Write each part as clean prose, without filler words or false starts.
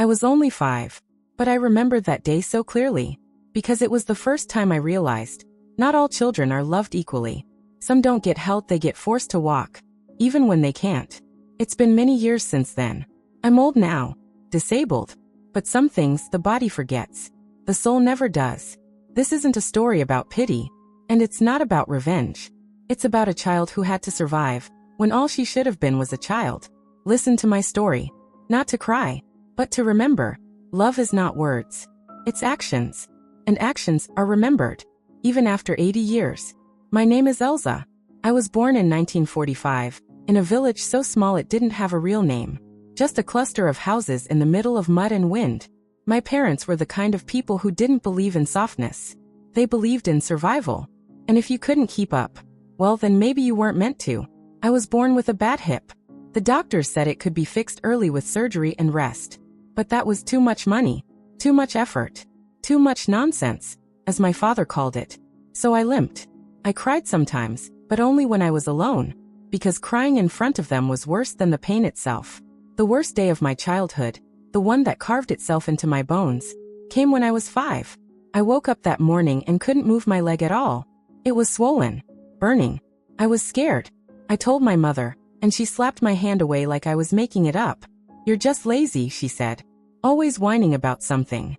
I was only 5. But I remember that day so clearly. Because it was the first time I realized, not all children are loved equally. Some don't get help, they get forced to walk, even when they can't. It's been many years since then. I'm old now, disabled. But some things the body forgets. The soul never does. This isn't a story about pity. And it's not about revenge. It's about a child who had to survive, when all she should have been was a child. Listen to my story. Not to cry, but to remember. Love is not words. It's actions. And actions are remembered. Even after 80 years. My name is Elsa. I was born in 1945, in a village so small it didn't have a real name. Just a cluster of houses in the middle of mud and wind. My parents were the kind of people who didn't believe in softness. They believed in survival. And if you couldn't keep up, well then maybe you weren't meant to. I was born with a bad hip. The doctors said it could be fixed early with surgery and rest. But that was too much money, too much effort, too much nonsense, as my father called it. So I limped. I cried sometimes, but only when I was alone, because crying in front of them was worse than the pain itself. The worst day of my childhood, the one that carved itself into my bones, came when I was 5. I woke up that morning and couldn't move my leg at all. It was swollen, burning. I was scared. I told my mother, and she slapped my hand away like I was making it up. You're just lazy, she said. Always whining about something.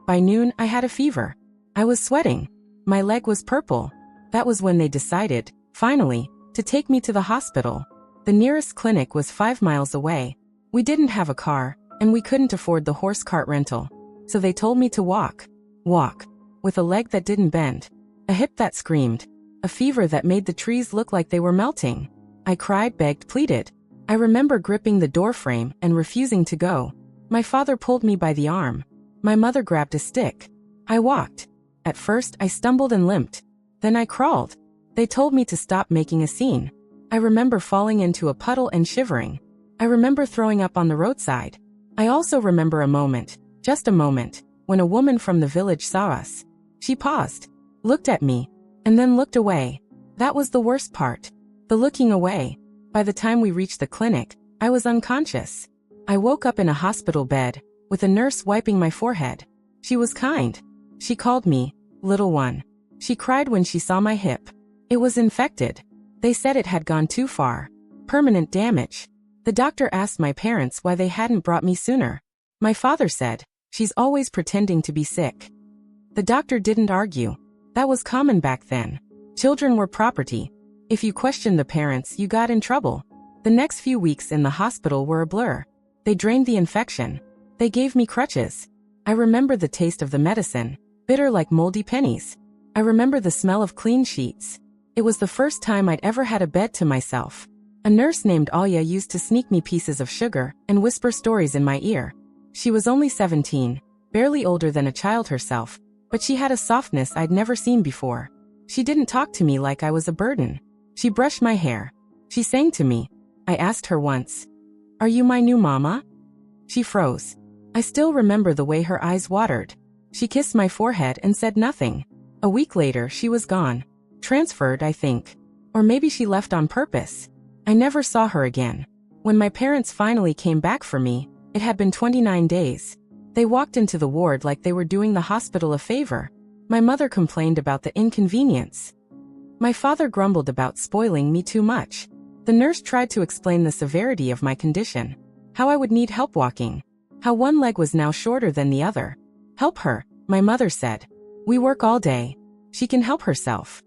By noon, I had a fever. I was sweating. My leg was purple. That was when they decided, finally, to take me to the hospital. The nearest clinic was 5 miles away. We didn't have a car, and we couldn't afford the horse cart rental. So they told me to walk. Walk. With a leg that didn't bend. A hip that screamed. A fever that made the trees look like they were melting. I cried, begged, pleaded. I remember gripping the doorframe and refusing to go. My father pulled me by the arm. My mother grabbed a stick. I walked. At first, I stumbled and limped. Then I crawled. They told me to stop making a scene. I remember falling into a puddle and shivering. I remember throwing up on the roadside. I also remember a moment, just a moment, when a woman from the village saw us. She paused, looked at me, and then looked away. That was the worst part. The looking away. By the time we reached the clinic, I was unconscious. I woke up in a hospital bed, with a nurse wiping my forehead. She was kind. She called me, little one. She cried when she saw my hip. It was infected. They said it had gone too far. Permanent damage. The doctor asked my parents why they hadn't brought me sooner. My father said, she's always pretending to be sick. The doctor didn't argue. That was common back then. Children were property. If you questioned the parents, you got in trouble. The next few weeks in the hospital were a blur. They drained the infection. They gave me crutches. I remember the taste of the medicine, bitter like moldy pennies. I remember the smell of clean sheets. It was the first time I'd ever had a bed to myself. A nurse named Alia used to sneak me pieces of sugar and whisper stories in my ear. She was only 17, barely older than a child herself, but she had a softness I'd never seen before. She didn't talk to me like I was a burden. She brushed my hair. She sang to me. I asked her once, "Are you my new mama?" She froze. I still remember the way her eyes watered. She kissed my forehead and said nothing. A week later, she was gone. Transferred, I think. Or maybe she left on purpose. I never saw her again. When my parents finally came back for me, it had been 29 days. They walked into the ward like they were doing the hospital a favor. My mother complained about the inconvenience. My father grumbled about spoiling me too much. The nurse tried to explain the severity of my condition. How I would need help walking. How one leg was now shorter than the other. Help her, my mother said. We work all day. She can help herself.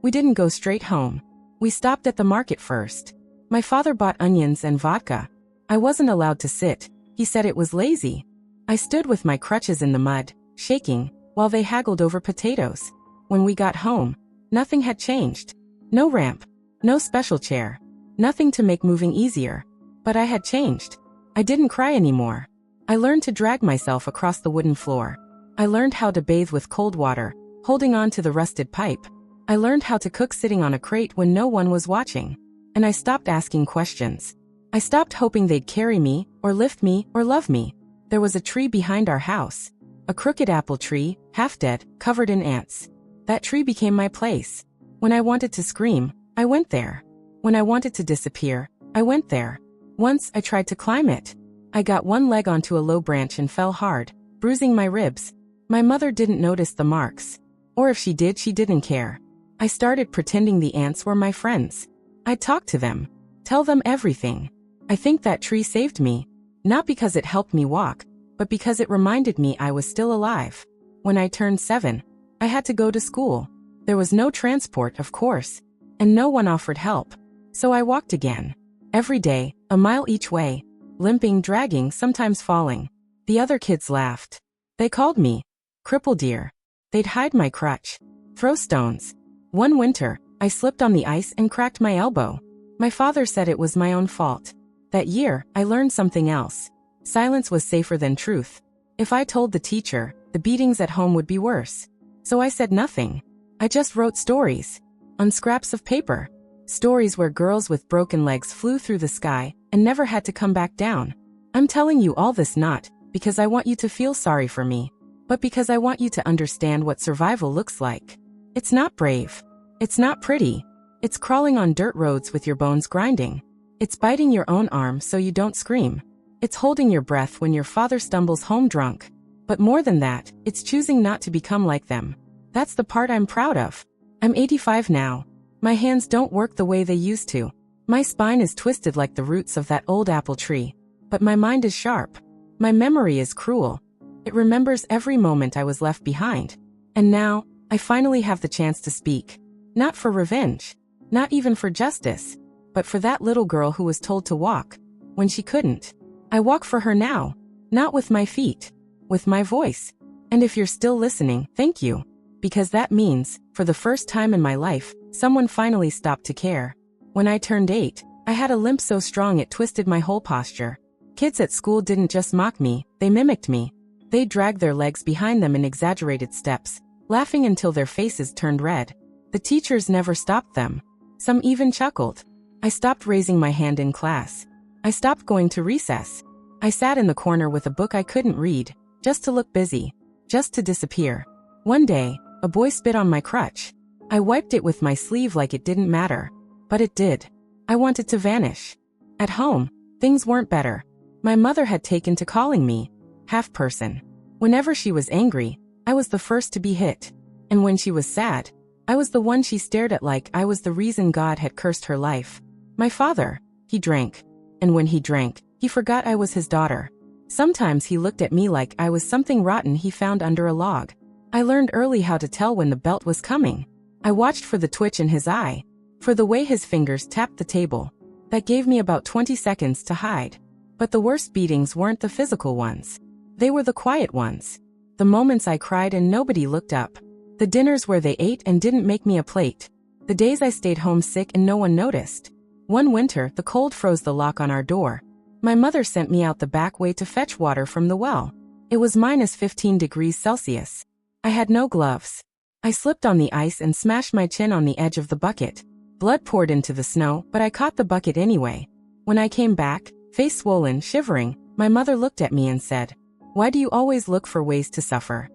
We didn't go straight home. We stopped at the market first. My father bought onions and vodka. I wasn't allowed to sit. He said it was lazy. I stood with my crutches in the mud, shaking, while they haggled over potatoes. When we got home, nothing had changed. No ramp. No special chair. Nothing to make moving easier. But I had changed. I didn't cry anymore. I learned to drag myself across the wooden floor. I learned how to bathe with cold water, holding on to the rusted pipe. I learned how to cook sitting on a crate when no one was watching. And I stopped asking questions. I stopped hoping they'd carry me, or lift me, or love me. There was a tree behind our house. A crooked apple tree, half dead, covered in ants. That tree became my place. When I wanted to scream, I went there. When I wanted to disappear, I went there. Once I tried to climb it. I got one leg onto a low branch and fell hard, bruising my ribs. My mother didn't notice the marks. Or if she did, she didn't care. I started pretending the ants were my friends. I'd talk to them, tell them everything. I think that tree saved me, not because it helped me walk, but because it reminded me I was still alive. When I turned 7, I had to go to school. There was no transport, of course, and no one offered help. So I walked again. Every day, a mile each way, limping, dragging, sometimes falling. The other kids laughed. They called me cripple deer. They'd hide my crutch, throw stones. One winter, I slipped on the ice and cracked my elbow. My father said it was my own fault. That year, I learned something else. Silence was safer than truth. If I told the teacher, the beatings at home would be worse. So I said nothing. I just wrote stories on scraps of paper. Stories where girls with broken legs flew through the sky and never had to come back down. I'm telling you all this not because I want you to feel sorry for me, but because I want you to understand what survival looks like. It's not brave. It's not pretty. It's crawling on dirt roads with your bones grinding. It's biting your own arm so you don't scream. It's holding your breath when your father stumbles home drunk. But more than that, it's choosing not to become like them. That's the part I'm proud of. I'm 85 now. My hands don't work the way they used to. My spine is twisted like the roots of that old apple tree. But my mind is sharp. My memory is cruel. It remembers every moment I was left behind. And now, I finally have the chance to speak. Not for revenge. Not even for justice. But for that little girl who was told to walk when she couldn't. I walk for her now. Not with my feet. With my voice. And if you're still listening, thank you. Because that means, for the first time in my life, someone finally stopped to care. When I turned 8, I had a limp so strong it twisted my whole posture. Kids at school didn't just mock me, they mimicked me. They dragged their legs behind them in exaggerated steps, laughing until their faces turned red. The teachers never stopped them. Some even chuckled. I stopped raising my hand in class. I stopped going to recess. I sat in the corner with a book I couldn't read, just to look busy, just to disappear. One day, a boy spit on my crutch. I wiped it with my sleeve like it didn't matter. But it did. I wanted to vanish. At home, things weren't better. My mother had taken to calling me half-person. Whenever she was angry, I was the first to be hit. And when she was sad, I was the one she stared at like I was the reason God had cursed her life. My father, he drank. And when he drank, he forgot I was his daughter. Sometimes he looked at me like I was something rotten he found under a log. I learned early how to tell when the belt was coming. I watched for the twitch in his eye, for the way his fingers tapped the table. That gave me about 20 seconds to hide. But the worst beatings weren't the physical ones. They were the quiet ones. The moments I cried and nobody looked up. The dinners where they ate and didn't make me a plate. The days I stayed home sick and no one noticed. One winter, the cold froze the lock on our door. My mother sent me out the back way to fetch water from the well. It was minus 15 degrees Celsius. I had no gloves. I slipped on the ice and smashed my chin on the edge of the bucket. Blood poured into the snow, but I caught the bucket anyway. When I came back, face swollen, shivering, my mother looked at me and said, "Why do you always look for ways to suffer?"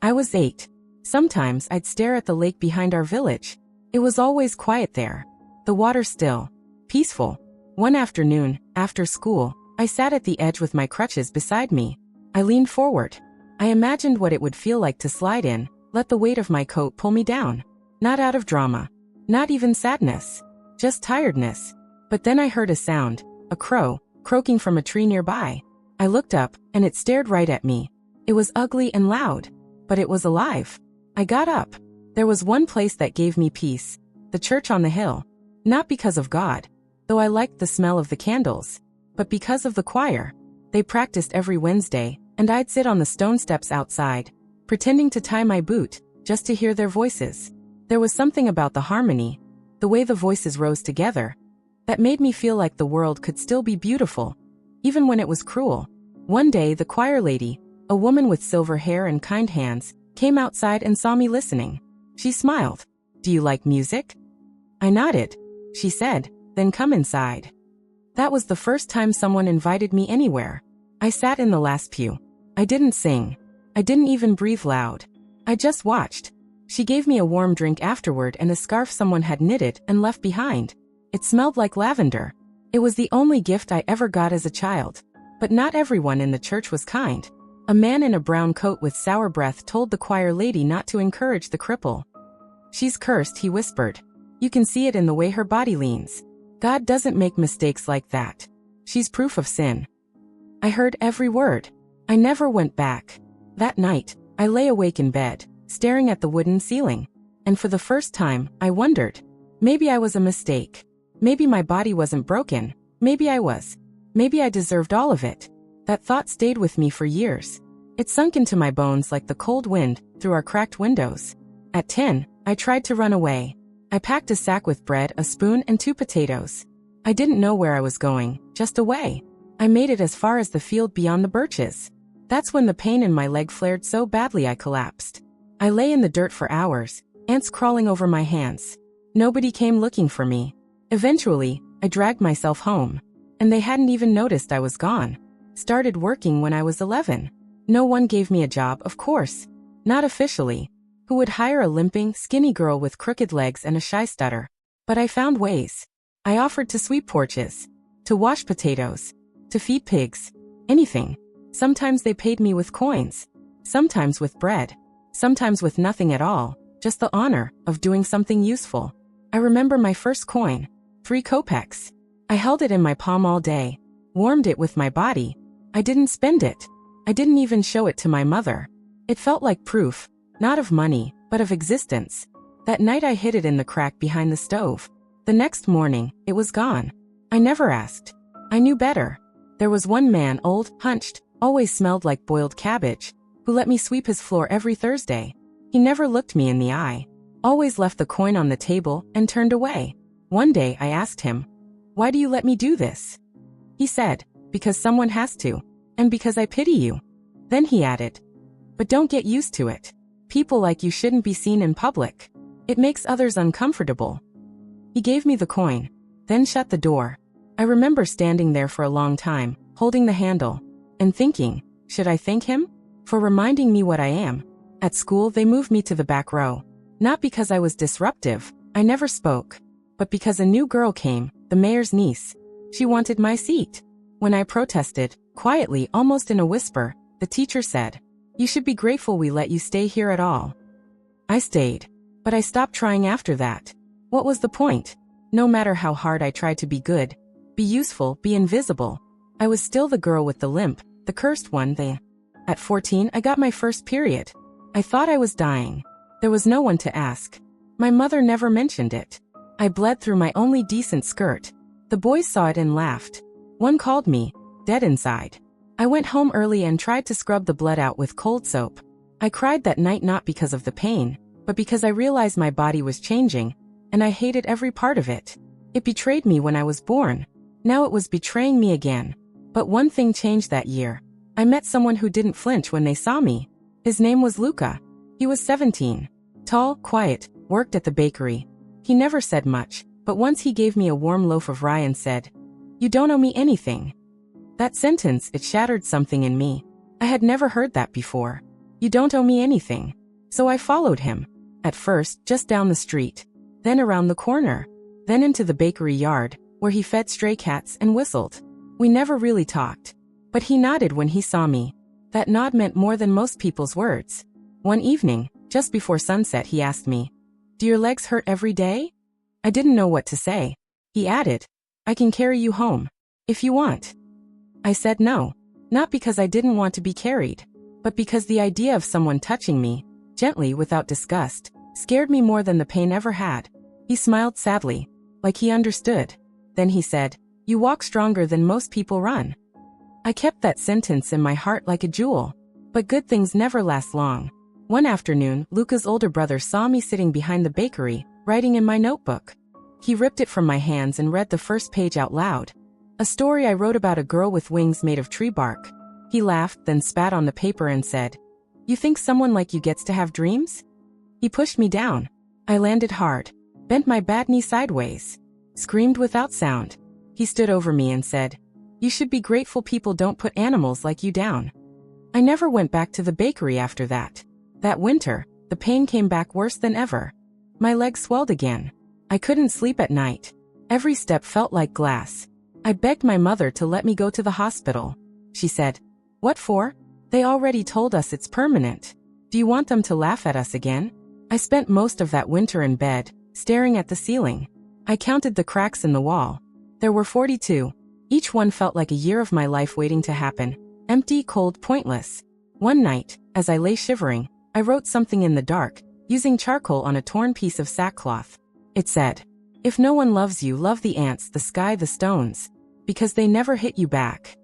I was 8. Sometimes I'd stare at the lake behind our village. It was always quiet there. The water still. Peaceful. One afternoon, after school, I sat at the edge with my crutches beside me. I leaned forward. I imagined what it would feel like to slide in, let the weight of my coat pull me down. Not out of drama. Not even sadness. Just tiredness. But then I heard a sound, a crow, croaking from a tree nearby. I looked up, and it stared right at me. It was ugly and loud, but it was alive. I got up. There was one place that gave me peace. The church on the hill. Not because of God, though I liked the smell of the candles, but because of the choir. They practiced every Wednesday, and I'd sit on the stone steps outside, pretending to tie my boot, just to hear their voices. There was something about the harmony, the way the voices rose together, that made me feel like the world could still be beautiful, even when it was cruel. One day the choir lady, a woman with silver hair and kind hands, came outside and saw me listening. She smiled. "Do you like music?" I nodded. She said, "Then come inside." That was the first time someone invited me anywhere. I sat in the last pew. I didn't sing. I didn't even breathe loud. I just watched. She gave me a warm drink afterward and a scarf someone had knitted and left behind. It smelled like lavender. It was the only gift I ever got as a child. But not everyone in the church was kind. A man in a brown coat with sour breath told the choir lady not to encourage the cripple. "She's cursed," he whispered. "You can see it in the way her body leans. God doesn't make mistakes like that. She's proof of sin." I heard every word. I never went back. That night, I lay awake in bed, staring at the wooden ceiling. And for the first time, I wondered. Maybe I was a mistake. Maybe my body wasn't broken. Maybe I was. Maybe I deserved all of it. That thought stayed with me for years. It sunk into my bones like the cold wind through our cracked windows. At 10, I tried to run away. I packed a sack with bread, a spoon, and 2 potatoes. I didn't know where I was going, just away. I made it as far as the field beyond the birches. That's when the pain in my leg flared so badly I collapsed. I lay in the dirt for hours, ants crawling over my hands. Nobody came looking for me. Eventually, I dragged myself home. And they hadn't even noticed I was gone. Started working when I was 11. No one gave me a job, of course. Not officially. Who would hire a limping, skinny girl with crooked legs and a shy stutter? But I found ways. I offered to sweep porches, to wash potatoes, to feed pigs, anything. Sometimes they paid me with coins, sometimes with bread, sometimes with nothing at all, just the honor of doing something useful. I remember my first coin, 3 kopecks. I held it in my palm all day, warmed it with my body. I didn't spend it. I didn't even show it to my mother. It felt like proof, not of money, but of existence. That night I hid it in the crack behind the stove. The next morning, it was gone. I never asked. I knew better. There was one man, old, hunched, always smelled like boiled cabbage, who let me sweep his floor every Thursday. He never looked me in the eye, always left the coin on the table and turned away. One day I asked him, "Why do you let me do this?" He said, "Because someone has to, and because I pity you." Then he added, "But don't get used to it. People like you shouldn't be seen in public. It makes others uncomfortable." He gave me the coin, then shut the door. I remember standing there for a long time, holding the handle, and thinking, should I thank him for reminding me what I am? At school, they moved me to the back row. Not because I was disruptive, I never spoke, but because a new girl came, the mayor's niece. She wanted my seat. When I protested, quietly, almost in a whisper, the teacher said, "You should be grateful we let you stay here at all." I stayed, but I stopped trying after that. What was the point? No matter how hard I tried to be good, be useful, be invisible, I was still the girl with the limp, the cursed one. At 14, I got my first period. I thought I was dying. There was no one to ask. My mother never mentioned it. I bled through my only decent skirt. The boys saw it and laughed. One called me dead inside. I went home early and tried to scrub the blood out with cold soap. I cried that night not because of the pain, but because I realized my body was changing, and I hated every part of it. It betrayed me when I was born. Now it was betraying me again. But one thing changed that year. I met someone who didn't flinch when they saw me. His name was Luca. He was 17. Tall, quiet, worked at the bakery. He never said much, but once he gave me a warm loaf of rye and said, "You don't owe me anything." That sentence, it shattered something in me. I had never heard that before. You don't owe me anything. So I followed him. At first, just down the street. Then around the corner. Then into the bakery yard, where he fed stray cats and whistled. We never really talked. But he nodded when he saw me. That nod meant more than most people's words. One evening, just before sunset, he asked me, "Do your legs hurt every day?" I didn't know what to say. He added, "I can carry you home, if you want." I said no, not because I didn't want to be carried, but because the idea of someone touching me, gently without disgust, scared me more than the pain ever had. He smiled sadly, like he understood. Then he said, "You walk stronger than most people run." I kept that sentence in my heart like a jewel. But good things never last long. One afternoon, Luca's older brother saw me sitting behind the bakery, writing in my notebook. He ripped it from my hands and read the first page out loud. A story I wrote about a girl with wings made of tree bark. He laughed, then spat on the paper and said, "You think someone like you gets to have dreams?" He pushed me down. I landed hard, bent my bad knee sideways, screamed without sound. He stood over me and said, "You should be grateful people don't put animals like you down." I never went back to the bakery after that. That winter, the pain came back worse than ever. My legs swelled again. I couldn't sleep at night. Every step felt like glass. I begged my mother to let me go to the hospital. she said. What for? They already told us it's permanent. Do you want them to laugh at us again? I spent most of that winter in bed, staring at the ceiling. I counted the cracks in the wall. There were 42. Each one felt like a year of my life waiting to happen. Empty, cold, pointless. One night, as I lay shivering, I wrote something in the dark, using charcoal on a torn piece of sackcloth. It said, "If no one loves you, love the ants, the sky, the stones, because they never hit you back."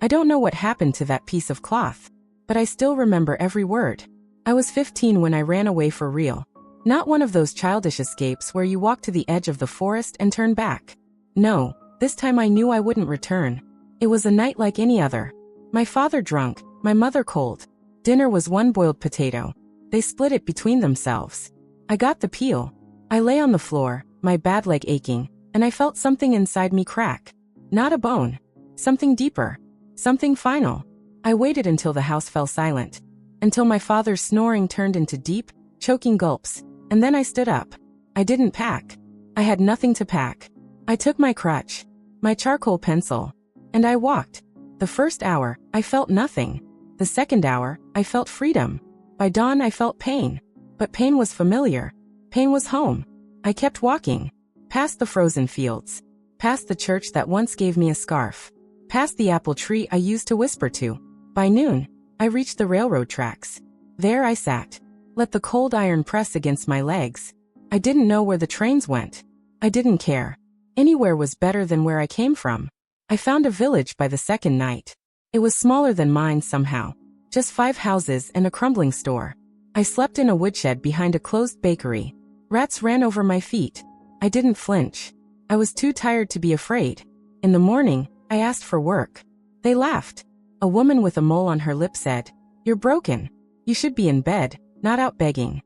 I don't know what happened to that piece of cloth, but I still remember every word. I was 15 when I ran away for real. Not one of those childish escapes where you walk to the edge of the forest and turn back. No, this time I knew I wouldn't return. It was a night like any other. My father drunk, my mother cold. Dinner was one boiled potato. They split it between themselves. I got the peel. I lay on the floor, my bad leg aching, and I felt something inside me crack. Not a bone. Something deeper. Something final. I waited until the house fell silent. Until my father's snoring turned into deep, choking gulps, and then I stood up. I didn't pack. I had nothing to pack. I took my crutch, my charcoal pencil, and I walked. The first hour, I felt nothing. The second hour, I felt freedom. By dawn I felt pain. But pain was familiar. Pain was home. I kept walking. Past the frozen fields. Past the church that once gave me a scarf. Past the apple tree I used to whisper to. By noon, I reached the railroad tracks. There I sat. Let the cold iron press against my legs. I didn't know where the trains went. I didn't care. Anywhere was better than where I came from. I found a village by the second night. It was smaller than mine somehow. Just 5 houses and a crumbling store. I slept in a woodshed behind a closed bakery. Rats ran over my feet. I didn't flinch. I was too tired to be afraid. In the morning, I asked for work. They laughed. A woman with a mole on her lip said, "You're broken. You should be in bed, not out begging."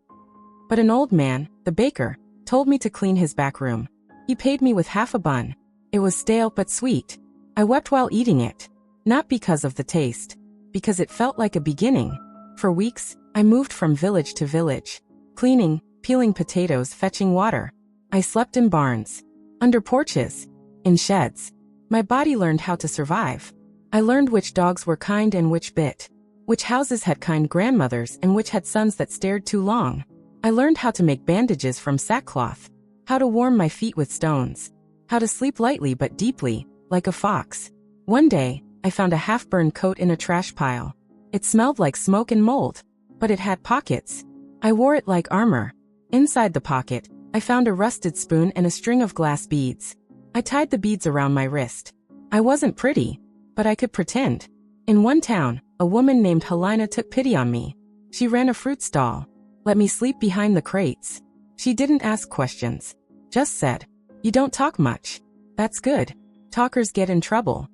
But an old man, the baker, told me to clean his back room. He paid me with half a bun. It was stale but sweet. I wept while eating it. Not because of the taste. Because it felt like a beginning. For weeks, I moved from village to village. Cleaning, peeling potatoes, fetching water. I slept in barns. Under porches. In sheds. My body learned how to survive. I learned which dogs were kind and which bit. Which houses had kind grandmothers and which had sons that stared too long. I learned how to make bandages from sackcloth. How to warm my feet with stones. How to sleep lightly but deeply, like a fox. One day, I found a half-burned coat in a trash pile. It smelled like smoke and mold, but it had pockets. I wore it like armor. Inside the pocket, I found a rusted spoon and a string of glass beads. I tied the beads around my wrist. I wasn't pretty, but I could pretend. In one town, a woman named Helena took pity on me. She ran a fruit stall. Let me sleep behind the crates. She didn't ask questions. Just said, "You don't talk much. That's good. Talkers get in trouble."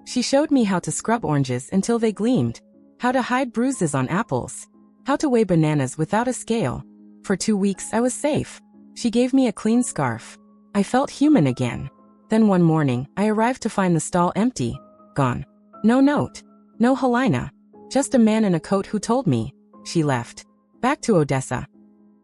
She showed me how to scrub oranges until they gleamed. How to hide bruises on apples. How to weigh bananas without a scale. For 2 weeks I was safe. She gave me a clean scarf. I felt human again. Then one morning, I arrived to find the stall empty. Gone. No note. No Helena. Just a man in a coat who told me. She left. Back to Odessa.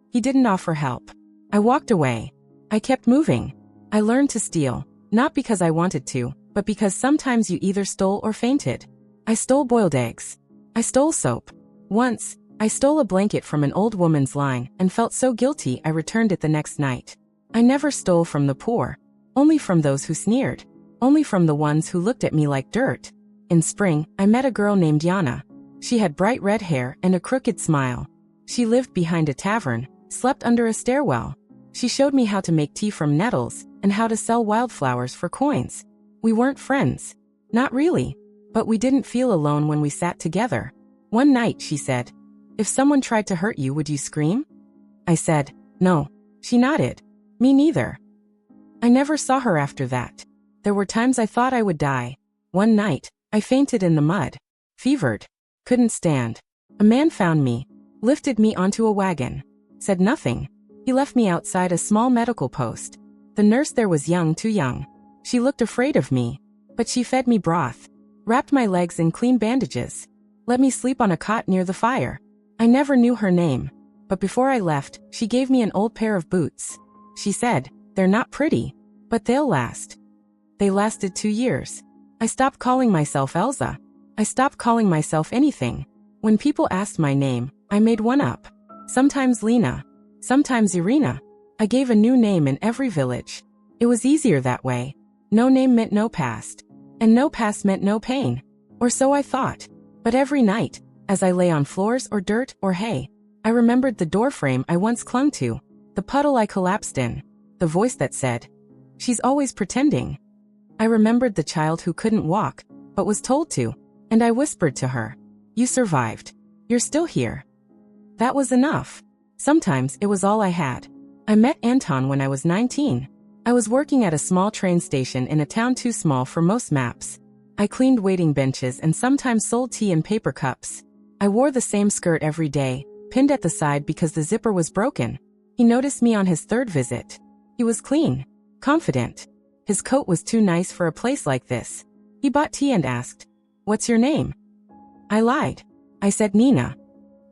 He didn't offer help. I walked away. I kept moving. I learned to steal. Not because I wanted to, but because sometimes you either stole or fainted. I stole boiled eggs. I stole soap. Once, I stole a blanket from an old woman's line and felt so guilty I returned it the next night. I never stole from the poor. Only from those who sneered. Only from the ones who looked at me like dirt. In spring, I met a girl named Yana. She had bright red hair and a crooked smile. She lived behind a tavern, slept under a stairwell. She showed me how to make tea from nettles and how to sell wildflowers for coins. We weren't friends. Not really. But we didn't feel alone when we sat together. One night, she said, "If someone tried to hurt you, would you scream?" I said, "No." She nodded. Me neither. I never saw her after that. There were times I thought I would die. One night, I fainted in the mud. Fevered. Couldn't stand. A man found me. Lifted me onto a wagon. Said nothing. He left me outside a small medical post. The nurse there was young, too young. She looked afraid of me. But she fed me broth. Wrapped my legs in clean bandages. Let me sleep on a cot near the fire. I never knew her name. But before I left, she gave me an old pair of boots. She said, "They're not pretty, but they'll last." They lasted 2 years. I stopped calling myself Elsa. I stopped calling myself anything. When people asked my name, I made one up. Sometimes Lena, sometimes Irina. I gave a new name in every village. It was easier that way. No name meant no past. And no past meant no pain. Or so I thought. But every night, as I lay on floors or dirt or hay, I remembered the doorframe I once clung to, the puddle I collapsed in, the voice that said, "She's always pretending." I remembered the child who couldn't walk, but was told to, and I whispered to her, "You survived. You're still here." That was enough. Sometimes it was all I had. I met Anton when I was 19. I was working at a small train station in a town too small for most maps. I cleaned waiting benches and sometimes sold tea in paper cups. I wore the same skirt every day, pinned at the side because the zipper was broken. He noticed me on his third visit. He was clean, confident. His coat was too nice for a place like this. He bought tea and asked, "What's your name?" I lied. I said Nina.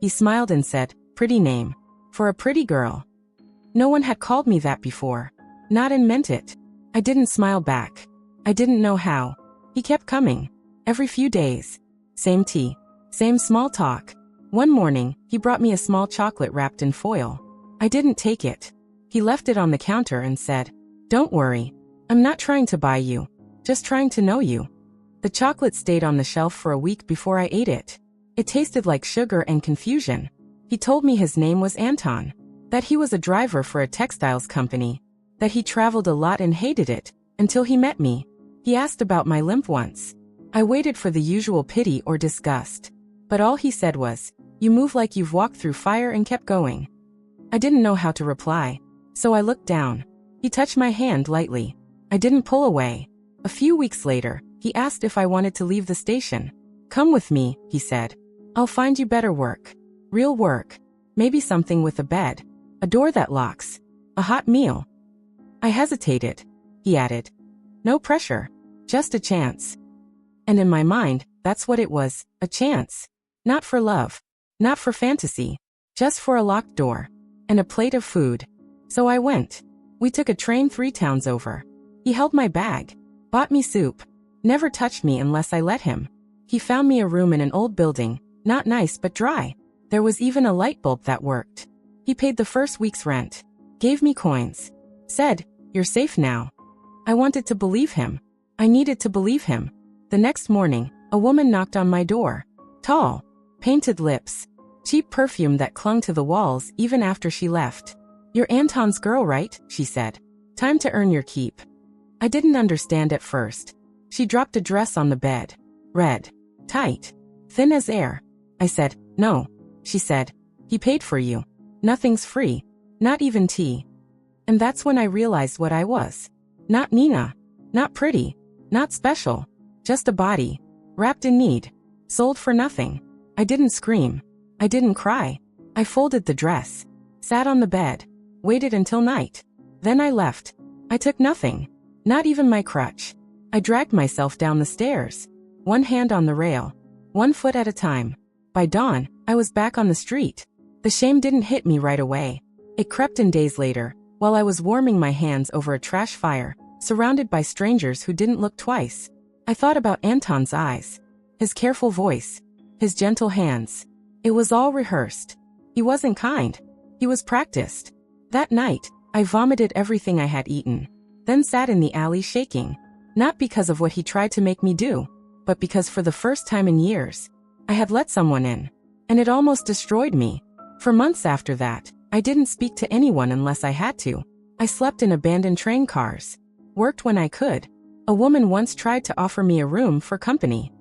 He smiled and said, "Pretty name. For a pretty girl." No one had called me that before. Not and meant it. I didn't smile back. I didn't know how. He kept coming. Every few days. Same tea. Same small talk. One morning, he brought me a small chocolate wrapped in foil. I didn't take it. He left it on the counter and said, "Don't worry. I'm not trying to buy you. Just trying to know you." The chocolate stayed on the shelf for a week before I ate it. It tasted like sugar and confusion. He told me his name was Anton, that he was a driver for a textiles company, that he traveled a lot and hated it, until he met me. He asked about my limp once. I waited for the usual pity or disgust. But all he said was, "You move like you've walked through fire," and kept going. I didn't know how to reply, so I looked down. He touched my hand lightly. I didn't pull away. A few weeks later, he asked if I wanted to leave the station. "Come with me," he said. "I'll find you better work. Real work. Maybe something with a bed. A door that locks. A hot meal." I hesitated. He added, "No pressure. Just a chance." And in my mind, that's what it was, a chance. Not for love. Not for fantasy. Just for a locked door. And a plate of food. So I went. We took a train 3 towns over. He held my bag. Bought me soup. Never touched me unless I let him. He found me a room in an old building, not nice but dry. There was even a light bulb that worked. He paid the first week's rent. Gave me coins. Said, "You're safe now." I wanted to believe him. I needed to believe him. The next morning, a woman knocked on my door. Tall. Painted lips. Cheap perfume that clung to the walls even after she left. "You're Anton's girl, right?" she said. "Time to earn your keep." I didn't understand at first. She dropped a dress on the bed. Red. Tight. Thin as air. I said, "No." She said, "He paid for you. Nothing's free. Not even tea." And that's when I realized what I was. Not Nina. Not pretty. Not special. Just a body. Wrapped in need. Sold for nothing. I didn't scream. I didn't cry. I folded the dress. Sat on the bed. Waited until night. Then I left. I took nothing. Not even my crutch. I dragged myself down the stairs. One hand on the rail. 1 foot at a time. By dawn, I was back on the street. The shame didn't hit me right away. It crept in days later, while I was warming my hands over a trash fire, surrounded by strangers who didn't look twice. I thought about Anton's eyes. His careful voice. His gentle hands. It was all rehearsed. He wasn't kind. He was practiced. That night, I vomited everything I had eaten. Then sat in the alley shaking. Not because of what he tried to make me do, but because for the first time in years, I had let someone in. And it almost destroyed me. For months after that, I didn't speak to anyone unless I had to. I slept in abandoned train cars. Worked when I could. A woman once tried to offer me a room for company.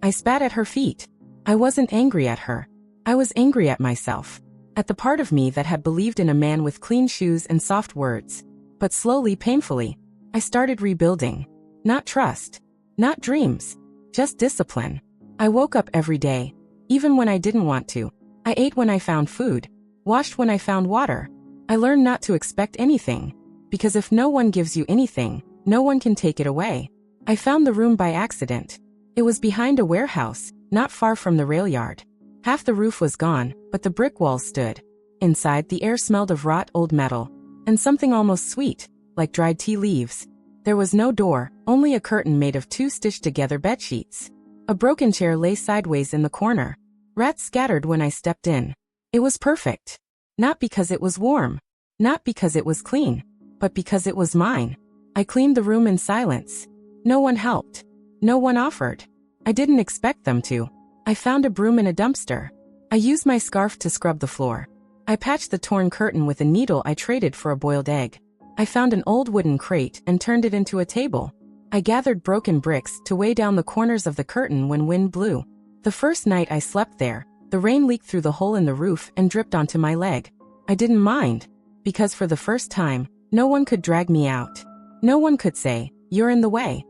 I spat at her feet. I wasn't angry at her. I was angry at myself. At the part of me that had believed in a man with clean shoes and soft words. But slowly, painfully, I started rebuilding. Not trust. Not dreams. Just discipline. I woke up every day. Even when I didn't want to. I ate when I found food. Washed when I found water. I learned not to expect anything. Because if no one gives you anything, no one can take it away. I found the room by accident. It was behind a warehouse, not far from the rail yard. Half the roof was gone, but the brick walls stood. Inside, the air smelled of rot old metal. And something almost sweet, like dried tea leaves. There was no door, only a curtain made of 2 stitched together bedsheets. A broken chair lay sideways in the corner. Rats scattered when I stepped in. It was perfect. Not because it was warm. Not because it was clean. But because it was mine. I cleaned the room in silence. No one helped. No one offered. I didn't expect them to. I found a broom in a dumpster. I used my scarf to scrub the floor. I patched the torn curtain with a needle I traded for a boiled egg. I found an old wooden crate and turned it into a table. I gathered broken bricks to weigh down the corners of the curtain when wind blew. The first night I slept there, the rain leaked through the hole in the roof and dripped onto my leg. I didn't mind, because for the first time, no one could drag me out. No one could say, "You're in the way."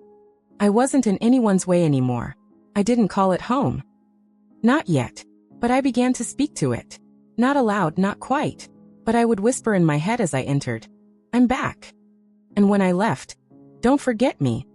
I wasn't in anyone's way anymore. I didn't call it home. Not yet. But I began to speak to it. Not aloud, not quite. But I would whisper in my head as I entered, "I'm back." And when I left, "Don't forget me."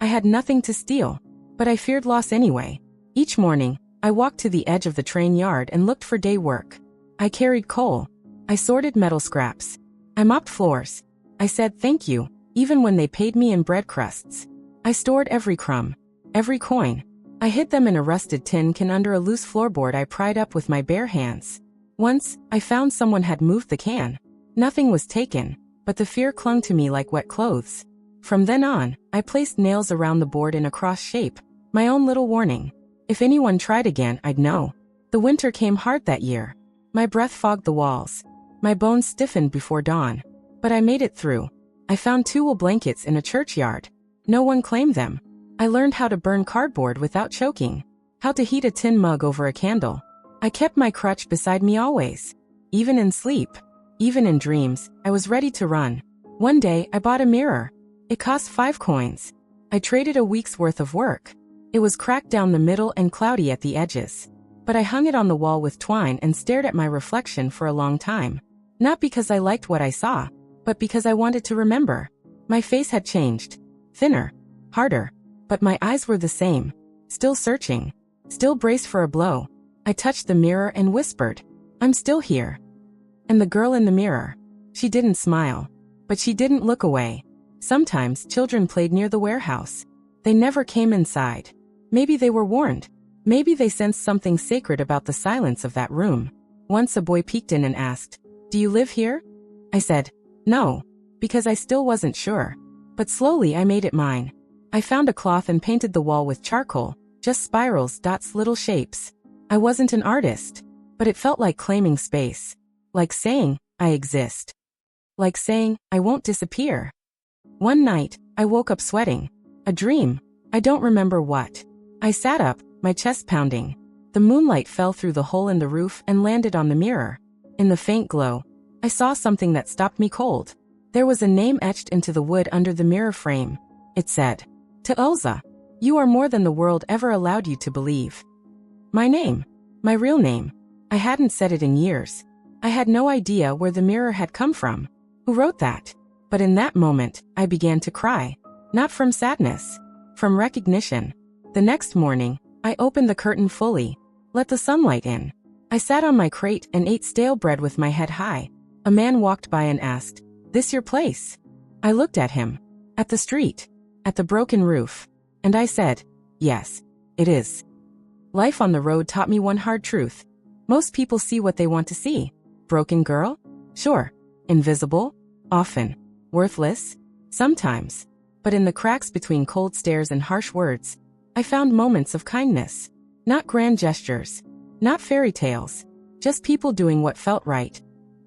I had nothing to steal, but I feared loss anyway. Each morning, I walked to the edge of the train yard and looked for day work. I carried coal. I sorted metal scraps. I mopped floors. I said thank you, even when they paid me in bread crusts. I stored every crumb, every coin. I hid them in a rusted tin can under a loose floorboard I pried up with my bare hands. Once, I found someone had moved the can. Nothing was taken, but the fear clung to me like wet clothes. From then on, I placed nails around the board in a cross shape, my own little warning. If anyone tried again, I'd know. The winter came hard that year. My breath fogged the walls. My bones stiffened before dawn. But I made it through. I found 2 wool blankets in a churchyard. No one claimed them. I learned how to burn cardboard without choking. How to heat a tin mug over a candle. I kept my crutch beside me always. Even in sleep. Even in dreams, I was ready to run. One day, I bought a mirror. It cost 5 coins. I traded a week's worth of work. It was cracked down the middle and cloudy at the edges. But I hung it on the wall with twine and stared at my reflection for a long time. Not because I liked what I saw, but because I wanted to remember. My face had changed. Thinner. Harder. But my eyes were the same. Still searching. Still braced for a blow. I touched the mirror and whispered, "I'm still here." And the girl in the mirror. She didn't smile. But she didn't look away. Sometimes children played near the warehouse. They never came inside. Maybe they were warned. Maybe they sensed something sacred about the silence of that room. Once a boy peeked in and asked, "Do you live here?" I said, "No," because I still wasn't sure. But slowly I made it mine. I found a cloth and painted the wall with charcoal, just spirals, dots, little shapes. I wasn't an artist, but it felt like claiming space. Like saying, "I exist." Like saying, "I won't disappear." One night, I woke up sweating. A dream. I don't remember what. I sat up, my chest pounding. The moonlight fell through the hole in the roof and landed on the mirror. In the faint glow, I saw something that stopped me cold. There was a name etched into the wood under the mirror frame. It said, "To Elsa, you are more than the world ever allowed you to believe." My name. My real name. I hadn't said it in years. I had no idea where the mirror had come from. Who wrote that? But in that moment, I began to cry. Not from sadness. From recognition. The next morning, I opened the curtain fully. Let the sunlight in. I sat on my crate and ate stale bread with my head high. A man walked by and asked, "This your place?" I looked at him. At the street. At the broken roof. And I said, "Yes, it is." Life on the road taught me one hard truth. Most people see what they want to see. Broken girl? Sure. Invisible? Often. Worthless? Sometimes. But in the cracks between cold stares and harsh words, I found moments of kindness. Not grand gestures. Not fairy tales. Just people doing what felt right.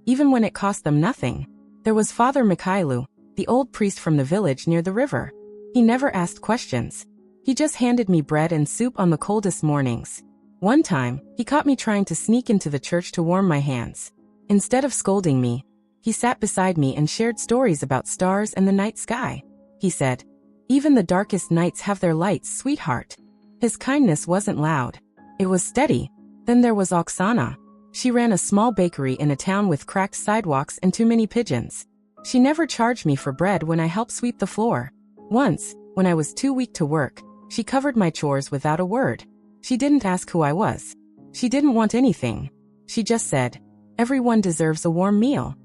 Even when it cost them nothing. There was Father Mikhailu, the old priest from the village near the river. He never asked questions. He just handed me bread and soup on the coldest mornings. One time, he caught me trying to sneak into the church to warm my hands. Instead of scolding me, he sat beside me and shared stories about stars and the night sky. He said, "Even the darkest nights have their lights, sweetheart." His kindness wasn't loud. It was steady. Then there was Oksana. She ran a small bakery in a town with cracked sidewalks and too many pigeons. She never charged me for bread when I helped sweep the floor. Once, when I was too weak to work, she covered my chores without a word. She didn't ask who I was. She didn't want anything. She just said, "Everyone deserves a warm meal."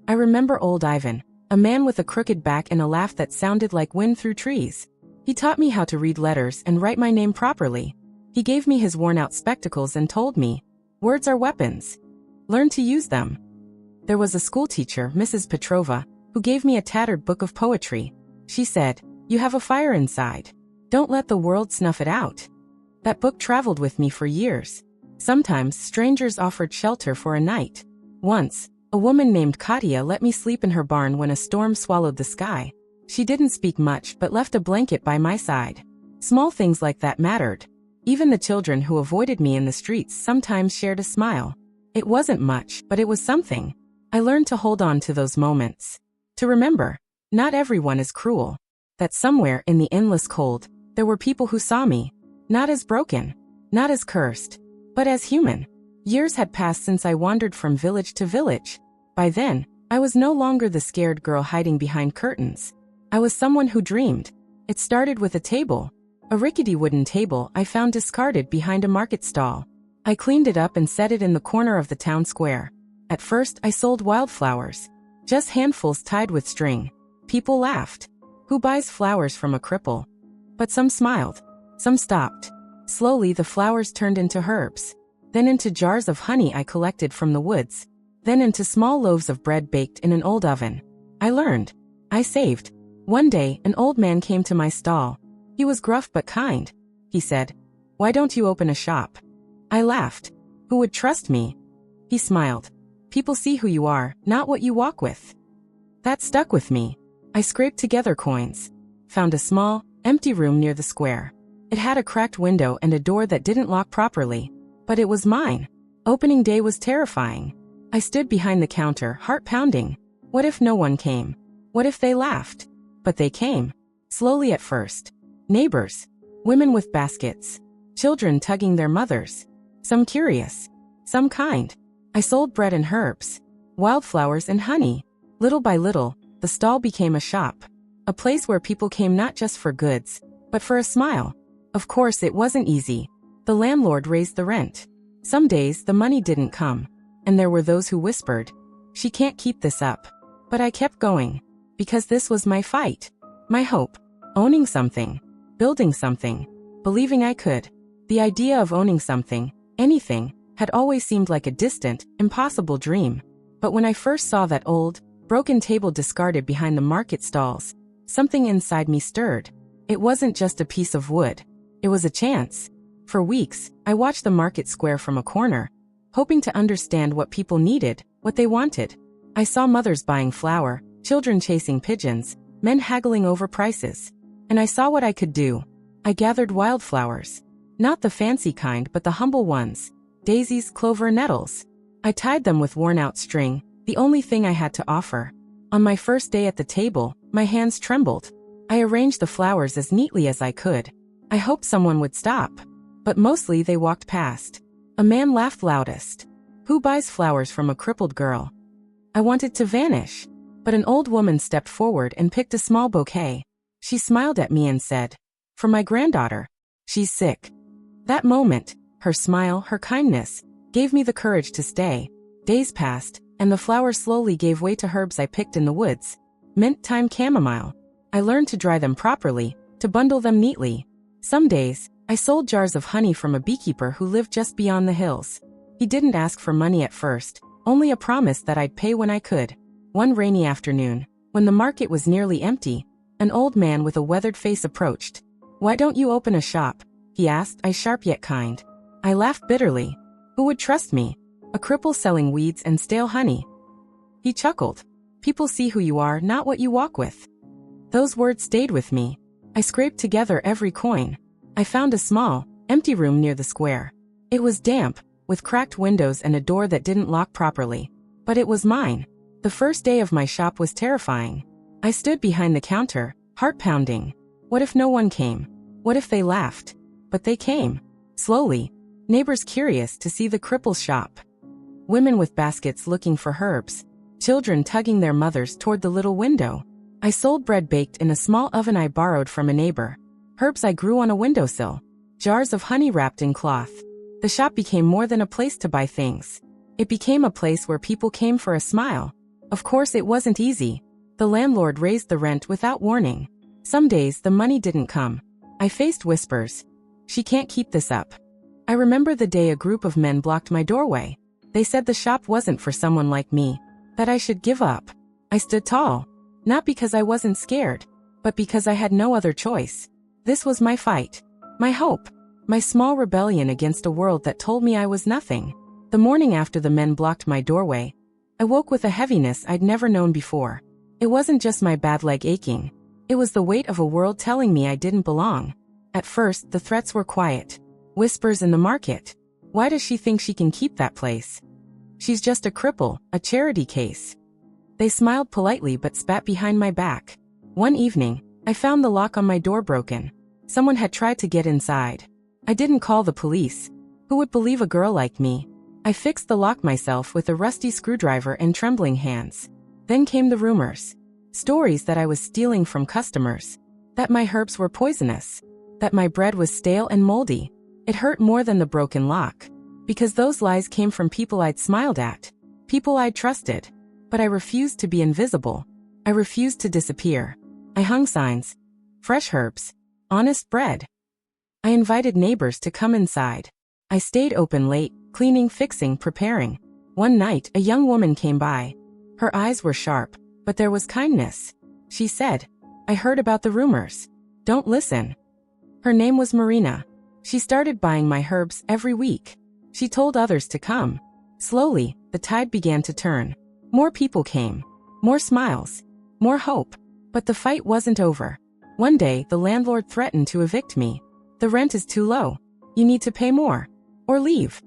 I remember old Ivan, a man with a crooked back and a laugh that sounded like wind through trees. He taught me how to read letters and write my name properly. He gave me his worn-out spectacles and told me, "Words are weapons. Learn to use them." There was a schoolteacher, Mrs. Petrova, who gave me a tattered book of poetry. She said, "You have a fire inside. Don't let the world snuff it out." That book traveled with me for years. Sometimes strangers offered shelter for a night. Once, a woman named Katya let me sleep in her barn when a storm swallowed the sky. She didn't speak much but left a blanket by my side. Small things like that mattered. Even the children who avoided me in the streets sometimes shared a smile. It wasn't much, but it was something. I learned to hold on to those moments. To remember, not everyone is cruel. That somewhere in the endless cold, there were people who saw me, not as broken, not as cursed, but as human. Years had passed since I wandered from village to village. By then, I was no longer the scared girl hiding behind curtains. I was someone who dreamed. It started with a table. A rickety wooden table I found discarded behind a market stall. I cleaned it up and set it in the corner of the town square. At first, I sold wildflowers. Just handfuls tied with string. People laughed. Who buys flowers from a cripple? But some smiled. Some stopped. Slowly, the flowers turned into herbs. Then into jars of honey I collected from the woods. Then into small loaves of bread baked in an old oven. I learned. I saved. One day, an old man came to my stall. He was gruff but kind. He said, "Why don't you open a shop?" I laughed. Who would trust me? He smiled. "People see who you are, not what you walk with." That stuck with me. I scraped together coins. Found a small, empty room near the square. It had a cracked window and a door that didn't lock properly. But it was mine. Opening day was terrifying. I stood behind the counter, heart pounding. What if no one came? What if they laughed? But they came. Slowly at first. Neighbors. Women with baskets. Children tugging their mothers. Some curious. Some kind. I sold bread and herbs. Wildflowers and honey. Little by little, the stall became a shop. A place where people came not just for goods, but for a smile. Of course it wasn't easy. The landlord raised the rent. Some days the money didn't come. And there were those who whispered, "She can't keep this up." But I kept going. Because this was my fight. My hope. Owning something. Building something. Believing I could. The idea of owning something, anything, had always seemed like a distant, impossible dream. But when I first saw that old, broken table discarded behind the market stalls, something inside me stirred. It wasn't just a piece of wood. It was a chance. For weeks, I watched the market square from a corner, hoping to understand what people needed, what they wanted. I saw mothers buying flour, children chasing pigeons, men haggling over prices. And I saw what I could do. I gathered wildflowers. Not the fancy kind but the humble ones. Daisies, clover, nettles. I tied them with worn-out string, the only thing I had to offer. On my first day at the table, my hands trembled. I arranged the flowers as neatly as I could. I hoped someone would stop. But mostly they walked past. A man laughed loudest. Who buys flowers from a crippled girl? I wanted to vanish. But an old woman stepped forward and picked a small bouquet. She smiled at me and said, "For my granddaughter. She's sick." That moment, her smile, her kindness, gave me the courage to stay. Days passed, and the flowers slowly gave way to herbs I picked in the woods. Mint, thyme, chamomile. I learned to dry them properly, to bundle them neatly. Some days, I sold jars of honey from a beekeeper who lived just beyond the hills. He didn't ask for money at first, only a promise that I'd pay when I could. One rainy afternoon, when the market was nearly empty, an old man with a weathered face approached. "Why don't you open a shop?" he asked, I sharp yet kind. I laughed bitterly. Who would trust me? A cripple selling weeds and stale honey. He chuckled. "People see who you are, not what you walk with." Those words stayed with me. I scraped together every coin. I found a small, empty room near the square. It was damp, with cracked windows and a door that didn't lock properly. But it was mine. The first day of my shop was terrifying. I stood behind the counter, heart pounding. What if no one came? What if they laughed? But they came. Slowly. Neighbors curious to see the cripple's shop. Women with baskets looking for herbs. Children tugging their mothers toward the little window. I sold bread baked in a small oven I borrowed from a neighbor. Herbs I grew on a windowsill. Jars of honey wrapped in cloth. The shop became more than a place to buy things. It became a place where people came for a smile. Of course it wasn't easy. The landlord raised the rent without warning. Some days the money didn't come. I faced whispers. "She can't keep this up." I remember the day a group of men blocked my doorway. They said the shop wasn't for someone like me, that I should give up. I stood tall, not because I wasn't scared, but because I had no other choice. This was my fight, my hope, my small rebellion against a world that told me I was nothing. The morning after the men blocked my doorway, I woke with a heaviness I'd never known before. It wasn't just my bad leg aching. It was the weight of a world telling me I didn't belong. At first, the threats were quiet. Whispers in the market. Why does she think she can keep that place? She's just a cripple, a charity case. They smiled politely but spat behind my back. One evening, I found the lock on my door broken. Someone had tried to get inside. I didn't call the police. Who would believe a girl like me? I fixed the lock myself with a rusty screwdriver and trembling hands. Then came the rumors. Stories that I was stealing from customers. That my herbs were poisonous. That my bread was stale and moldy. It hurt more than the broken lock. Because those lies came from people I'd smiled at. People I'd trusted. But I refused to be invisible. I refused to disappear. I hung signs. Fresh herbs. Honest bread. I invited neighbors to come inside. I stayed open late, cleaning, fixing, preparing. One night, a young woman came by. Her eyes were sharp, but there was kindness. She said, "I heard about the rumors. Don't listen." Her name was Marina. She started buying my herbs every week. She told others to come. Slowly, the tide began to turn. More people came. More smiles. More hope. But the fight wasn't over. One day, the landlord threatened to evict me. "The rent is too low. You need to pay more. Or leave."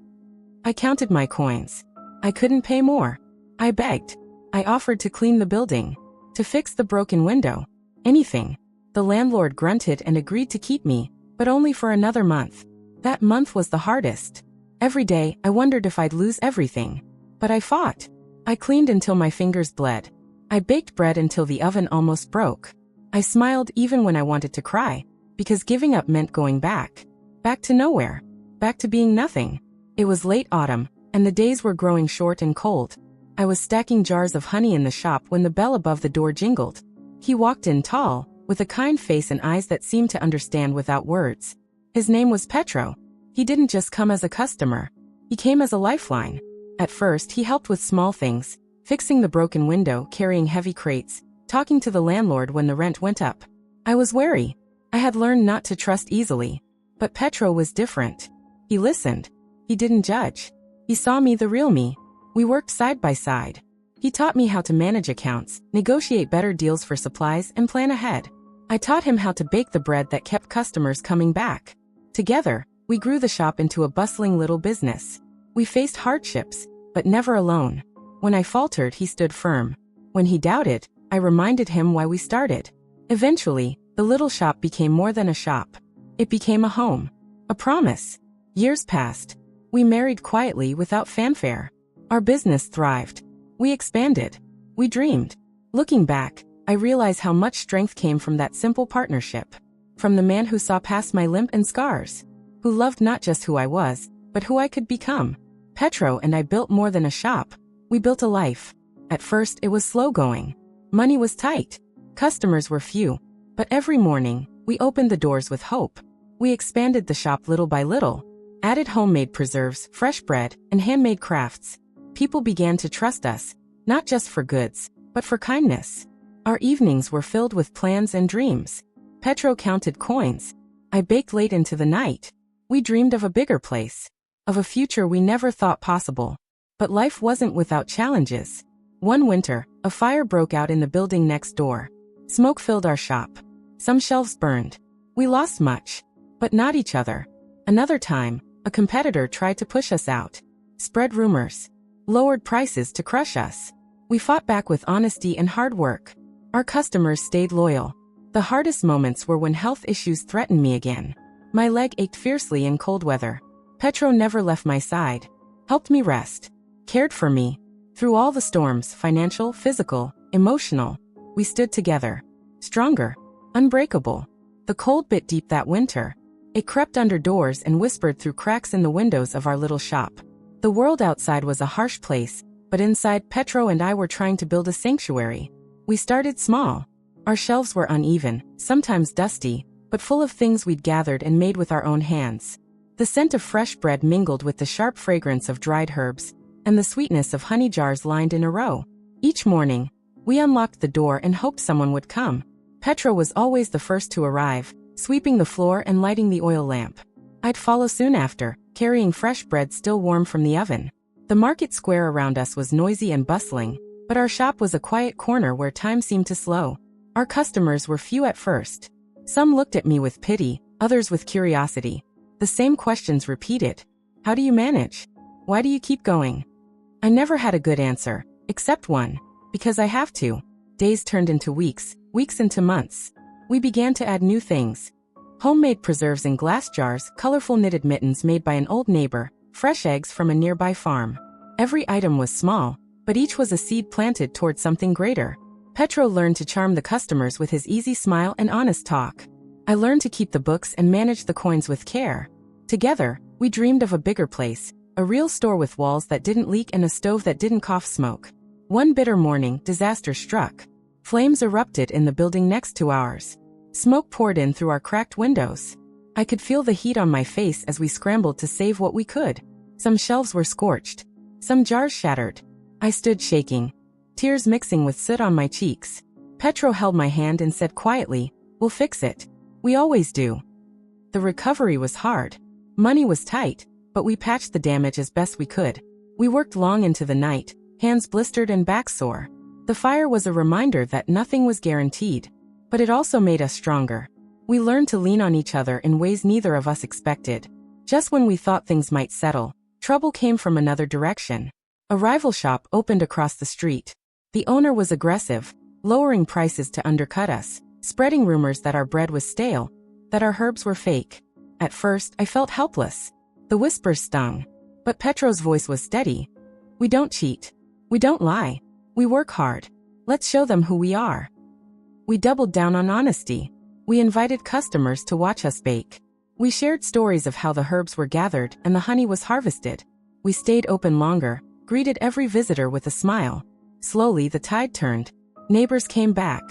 I counted my coins. I couldn't pay more. I begged. I offered to clean the building. To fix the broken window. Anything. The landlord grunted and agreed to keep me, but only for another month. That month was the hardest. Every day, I wondered if I'd lose everything. But I fought. I cleaned until my fingers bled. I baked bread until the oven almost broke. I smiled even when I wanted to cry, because giving up meant going back. Back to nowhere. Back to being nothing. It was late autumn, and the days were growing short and cold. I was stacking jars of honey in the shop when the bell above the door jingled. He walked in tall, with a kind face and eyes that seemed to understand without words. His name was Petro. He didn't just come as a customer. He came as a lifeline. At first, he helped with small things, fixing the broken window, carrying heavy crates, talking to the landlord when the rent went up. I was wary. I had learned not to trust easily. But Petro was different. He listened. He didn't judge. He saw me, the real me. We worked side by side. He taught me how to manage accounts, negotiate better deals for supplies, and plan ahead. I taught him how to bake the bread that kept customers coming back. Together, we grew the shop into a bustling little business. We faced hardships, but never alone. When I faltered, he stood firm. When he doubted, I reminded him why we started. Eventually, the little shop became more than a shop. It became a home. A promise. Years passed. We married quietly without fanfare. Our business thrived. We expanded. We dreamed. Looking back, I realize how much strength came from that simple partnership. From the man who saw past my limp and scars. Who loved not just who I was, but who I could become. Petro and I built more than a shop. We built a life. At first, it was slow going. Money was tight. Customers were few. But every morning, we opened the doors with hope. We expanded the shop little by little. Added homemade preserves, fresh bread, and handmade crafts. People began to trust us, not just for goods, but for kindness. Our evenings were filled with plans and dreams. Petro counted coins. I baked late into the night. We dreamed of a bigger place. Of a future we never thought possible. But life wasn't without challenges. One winter, a fire broke out in the building next door. Smoke filled our shop. Some shelves burned. We lost much. But not each other. Another time, a competitor tried to push us out. Spread rumors. Lowered prices to crush us. We fought back with honesty and hard work. Our customers stayed loyal. The hardest moments were when health issues threatened me again. My leg ached fiercely in cold weather. Petro never left my side. Helped me rest. Cared for me. Through all the storms, financial, physical, emotional, we stood together. Stronger. Unbreakable. The cold bit deep that winter. It crept under doors and whispered through cracks in the windows of our little shop. The world outside was a harsh place, but inside, Petro and I were trying to build a sanctuary. We started small. Our shelves were uneven, sometimes dusty, but full of things we'd gathered and made with our own hands. The scent of fresh bread mingled with the sharp fragrance of dried herbs, and the sweetness of honey jars lined in a row. Each morning, we unlocked the door and hoped someone would come. Petro was always the first to arrive, sweeping the floor and lighting the oil lamp. I'd follow soon after, carrying fresh bread still warm from the oven. The market square around us was noisy and bustling, but our shop was a quiet corner where time seemed to slow. Our customers were few at first. Some looked at me with pity, others with curiosity. The same questions repeated. How do you manage? Why do you keep going? I never had a good answer, except one. Because I have to. Days turned into weeks, weeks into months. We began to add new things. Homemade preserves in glass jars, colorful knitted mittens made by an old neighbor, fresh eggs from a nearby farm. Every item was small, but each was a seed planted toward something greater. Petro learned to charm the customers with his easy smile and honest talk. I learned to keep the books and manage the coins with care. Together, we dreamed of a bigger place, a real store with walls that didn't leak and a stove that didn't cough smoke. One bitter morning, disaster struck. Flames erupted in the building next to ours. Smoke poured in through our cracked windows. I could feel the heat on my face as we scrambled to save what we could. Some shelves were scorched. Some jars shattered. I stood shaking, tears mixing with soot on my cheeks. Petro held my hand and said quietly, "We'll fix it. We always do." The recovery was hard. Money was tight, but we patched the damage as best we could. We worked long into the night, hands blistered and backs sore. The fire was a reminder that nothing was guaranteed, but it also made us stronger. We learned to lean on each other in ways neither of us expected. Just when we thought things might settle, trouble came from another direction. A rival shop opened across the street. The owner was aggressive, lowering prices to undercut us, spreading rumors that our bread was stale, that our herbs were fake. At first, I felt helpless. The whispers stung. But Petro's voice was steady. "We don't cheat. We don't lie. We work hard. Let's show them who we are." We doubled down on honesty. We invited customers to watch us bake. We shared stories of how the herbs were gathered and the honey was harvested. We stayed open longer, greeted every visitor with a smile. Slowly, the tide turned. Neighbors came back.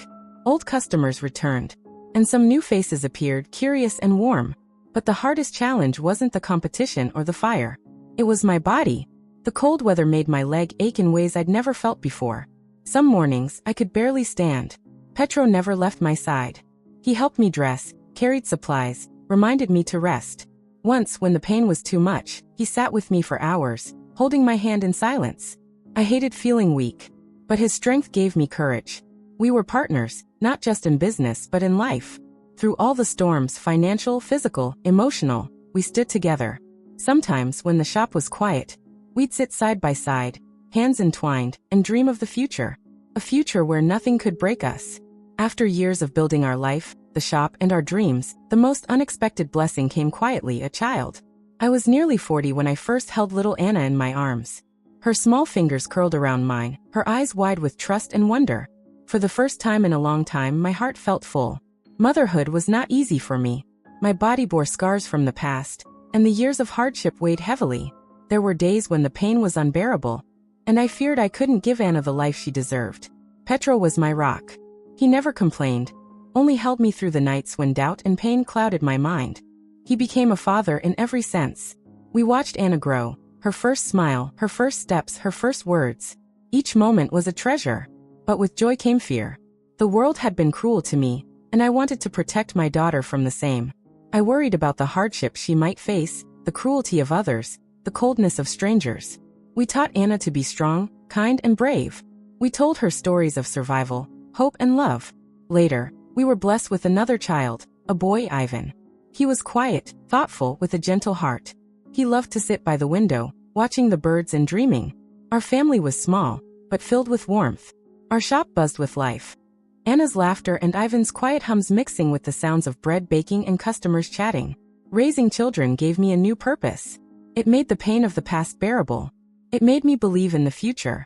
Old customers returned. And some new faces appeared, curious and warm. But the hardest challenge wasn't the competition or the fire. It was my body. The cold weather made my leg ache in ways I'd never felt before. Some mornings, I could barely stand. Petro never left my side. He helped me dress, carried supplies, reminded me to rest. Once, when the pain was too much, he sat with me for hours, holding my hand in silence. I hated feeling weak, but his strength gave me courage. We were partners, not just in business but in life. Through all the storms, financial, physical, emotional, we stood together. Sometimes, when the shop was quiet, we'd sit side by side, hands entwined, and dream of the future. A future where nothing could break us. After years of building our life, the shop, and our dreams, the most unexpected blessing came quietly: a child. I was nearly 40 when I first held little Anna in my arms. Her small fingers curled around mine, her eyes wide with trust and wonder. For the first time in a long time, my heart felt full. Motherhood was not easy for me. My body bore scars from the past, and the years of hardship weighed heavily. There were days when the pain was unbearable, and I feared I couldn't give Anna the life she deserved. Petro was my rock. He never complained, only held me through the nights when doubt and pain clouded my mind. He became a father in every sense. We watched Anna grow, her first smile, her first steps, her first words. Each moment was a treasure. But with joy came fear. The world had been cruel to me, and I wanted to protect my daughter from the same. I worried about the hardships she might face, the cruelty of others, the coldness of strangers. We taught Anna to be strong, kind, and brave. We told her stories of survival, hope, and love. Later, we were blessed with another child, a boy, Ivan. He was quiet, thoughtful, with a gentle heart. He loved to sit by the window, watching the birds and dreaming. Our family was small, but filled with warmth. Our shop buzzed with life. Anna's laughter and Ivan's quiet hums mixing with the sounds of bread baking and customers chatting. Raising children gave me a new purpose. It made the pain of the past bearable. It made me believe in the future.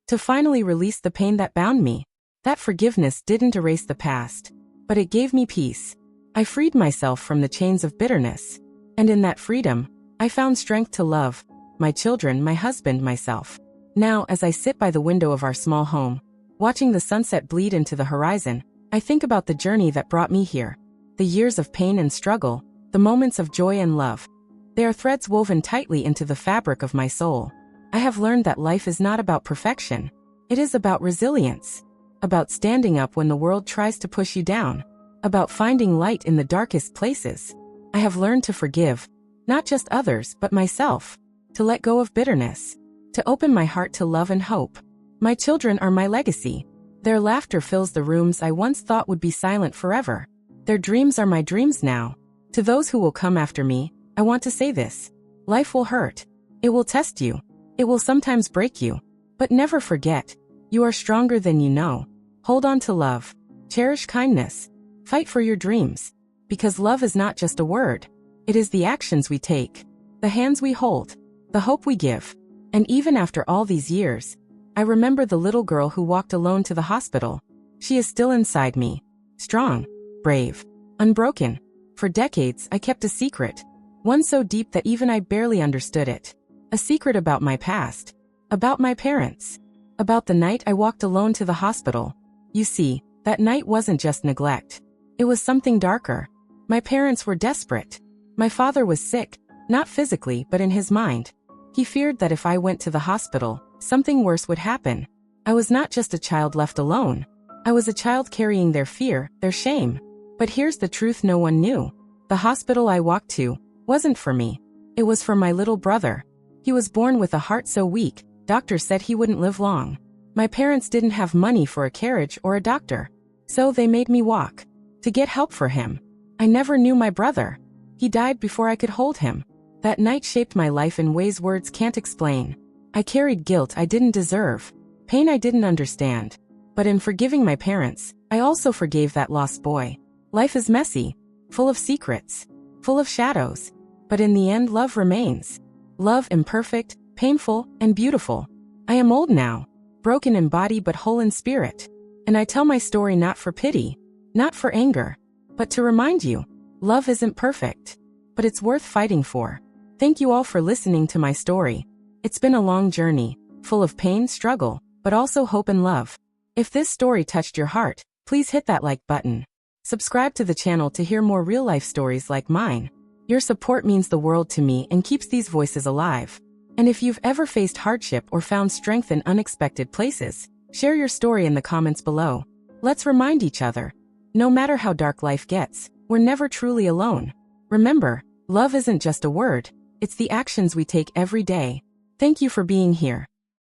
To finally release the pain that bound me. That forgiveness didn't erase the past, but it gave me peace. I freed myself from the chains of bitterness. And in that freedom, I found strength to love my children, my husband, myself. Now, as I sit by the window of our small home, watching the sunset bleed into the horizon, I think about the journey that brought me here. The years of pain and struggle, the moments of joy and love. They are threads woven tightly into the fabric of my soul. I have learned that life is not about perfection. It is about resilience. About standing up when the world tries to push you down. About finding light in the darkest places. I have learned to forgive, not just others but myself. To let go of bitterness. To open my heart to love and hope. My children are my legacy. Their laughter fills the rooms I once thought would be silent forever. Their dreams are my dreams now. To those who will come after me, I want to say this. Life will hurt. It will test you. It will sometimes break you. But never forget, you are stronger than you know. Hold on to love. Cherish kindness. Fight for your dreams. Because love is not just a word. It is the actions we take. The hands we hold. The hope we give. And even after all these years, I remember the little girl who walked alone to the hospital. She is still inside me. Strong. Brave. Unbroken. For decades, I kept a secret. One so deep that even I barely understood it. A secret about my past. About my parents. About the night I walked alone to the hospital. You see, that night wasn't just neglect. It was something darker. My parents were desperate. My father was sick, not physically but in his mind. He feared that if I went to the hospital, something worse would happen. I was not just a child left alone. I was a child carrying their fear, their shame. But here's the truth no one knew. The hospital I walked to wasn't for me. It was for my little brother. He was born with a heart so weak, doctors said he wouldn't live long. My parents didn't have money for a carriage or a doctor. So they made me walk. To get help for him. I never knew my brother. He died before I could hold him. That night shaped my life in ways words can't explain. I carried guilt I didn't deserve. Pain I didn't understand. But in forgiving my parents, I also forgave that lost boy. Life is messy. Full of secrets. Full of shadows. But in the end love remains. Love imperfect, painful, and beautiful. I am old now. Broken in body but whole in spirit. And I tell my story not for pity. Not for anger. But to remind you, love isn't perfect. But it's worth fighting for. Thank you all for listening to my story. It's been a long journey, full of pain, struggle, but also hope and love. If this story touched your heart, please hit that like button. Subscribe to the channel to hear more real-life stories like mine. Your support means the world to me and keeps these voices alive. And if you've ever faced hardship or found strength in unexpected places, share your story in the comments below. Let's remind each other. No matter how dark life gets, we're never truly alone. Remember, love isn't just a word, it's the actions we take every day. Thank you for being here.